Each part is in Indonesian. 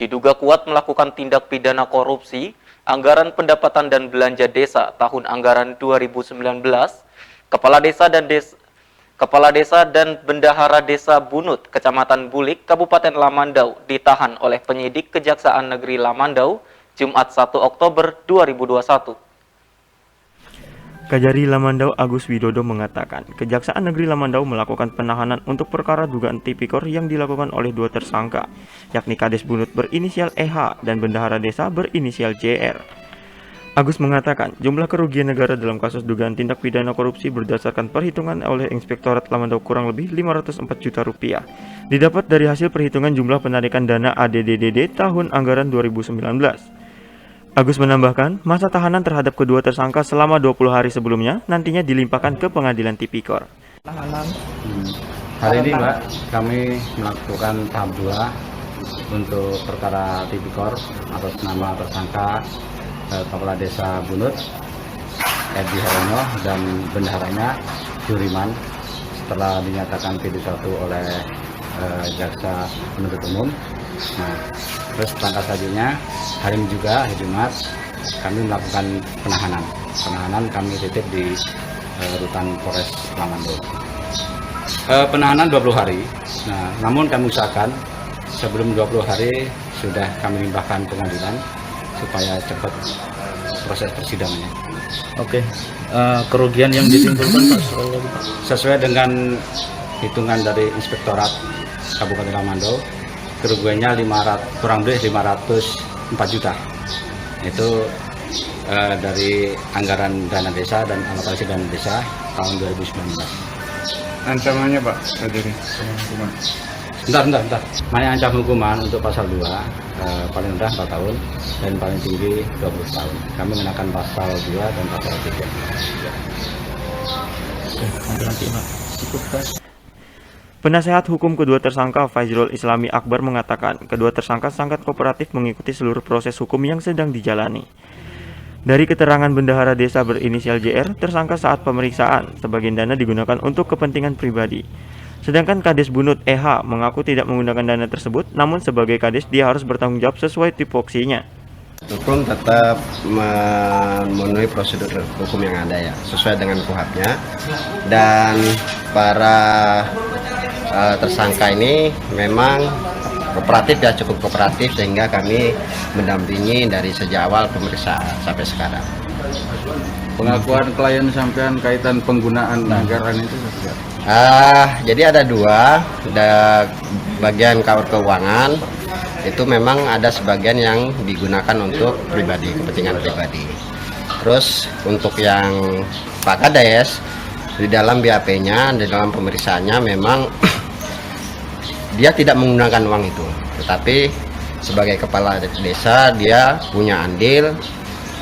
Diduga kuat melakukan tindak pidana korupsi, anggaran pendapatan dan belanja desa tahun anggaran 2019, Kepala Desa dan Bendahara Desa Bunut, Kecamatan Bulik, Kabupaten Lamandau ditahan oleh penyidik Kejaksaan Negeri Lamandau Jumat 1 Oktober 2021. Kajari Lamandau Agus Widodo mengatakan, Kejaksaan Negeri Lamandau melakukan penahanan untuk perkara dugaan tipikor yang dilakukan oleh dua tersangka, yakni Kades Bunut berinisial EH dan Bendahara Desa berinisial JR. Agus mengatakan, jumlah kerugian negara dalam kasus dugaan tindak pidana korupsi berdasarkan perhitungan oleh Inspektorat Lamandau kurang lebih 504 juta rupiah. Didapat dari hasil perhitungan jumlah penarikan dana ADDDD tahun anggaran 2019. Agus menambahkan, masa tahanan terhadap kedua tersangka selama 20 hari sebelumnya nantinya dilimpahkan ke pengadilan tipikor. Hari ini Mbak, kami melakukan tahap 2 untuk perkara tipikor atas nama tersangka Kepala Desa Bunut, Edi Harono, dan bendaharanya Juriman setelah dinyatakan tidak satu oleh jaksa penuntut umum. Nah, terus langkah selanjutnya hari ini juga hari Jumat kami melakukan penahanan. Penahanan kami titip di rutan Polres Lamandau. Penahanan 20 hari. Nah, namun kami usahakan sebelum 20 hari sudah kami limpahkan pengadilan supaya cepat proses persidangannya. Oke, kerugian yang ditimbulkan Pak Sesuai dengan hitungan dari Inspektorat Kabupaten Lamandau, kerugiannya kurang lebih 504 juta. Itu dari anggaran dana desa dan alokasi dana desa tahun 2019. Ancamannya Pak, jadi Bentar. Mana ancam hukuman untuk pasal 2, paling rendah 4 tahun dan paling tinggi 20 tahun. Kami mengenakan pasal 2 dan pasal 3. Penasehat hukum kedua tersangka Fajrul Islami Akbar mengatakan, kedua tersangka sangat kooperatif mengikuti seluruh proses hukum yang sedang dijalani. Dari keterangan bendahara desa berinisial JR, tersangka saat pemeriksaan, sebagian dana digunakan untuk kepentingan pribadi. Sedangkan Kades Bunut EH mengaku tidak menggunakan dana tersebut, namun sebagai Kades dia harus bertanggung jawab sesuai tupoksinya. Hukum tetap memenuhi prosedur hukum yang ada ya, sesuai dengan KUHP-nya. Dan para tersangka ini memang kooperatif ya, cukup kooperatif sehingga kami mendampingi dari sejak awal pemeriksaan sampai sekarang. pengakuan klien sampean kaitan penggunaan anggaran itu Jadi ada dua, bagian keuangan itu memang ada sebagian yang digunakan untuk pribadi, kepentingan pribadi. Terus untuk yang Pak Kades, di dalam BAP-nya, di dalam pemeriksaannya memang dia tidak menggunakan uang itu, tetapi sebagai kepala desa dia punya andil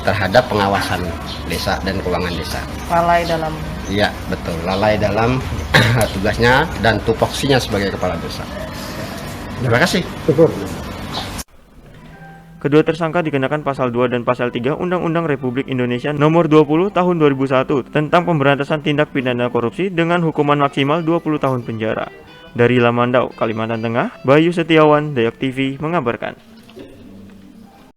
terhadap pengawasan desa dan keuangan desa. Lalai dalam. Iya betul, lalai dalam tugasnya dan tupoksinya sebagai kepala desa. Terima kasih. Kedua tersangka dikenakan pasal 2 dan pasal 3 Undang-Undang Republik Indonesia Nomor 20 Tahun 2001 tentang pemberantasan tindak pidana korupsi dengan hukuman maksimal 20 tahun penjara. Dari Lamandau, Kalimantan Tengah, Bayu Setiawan, Dayak TV mengabarkan.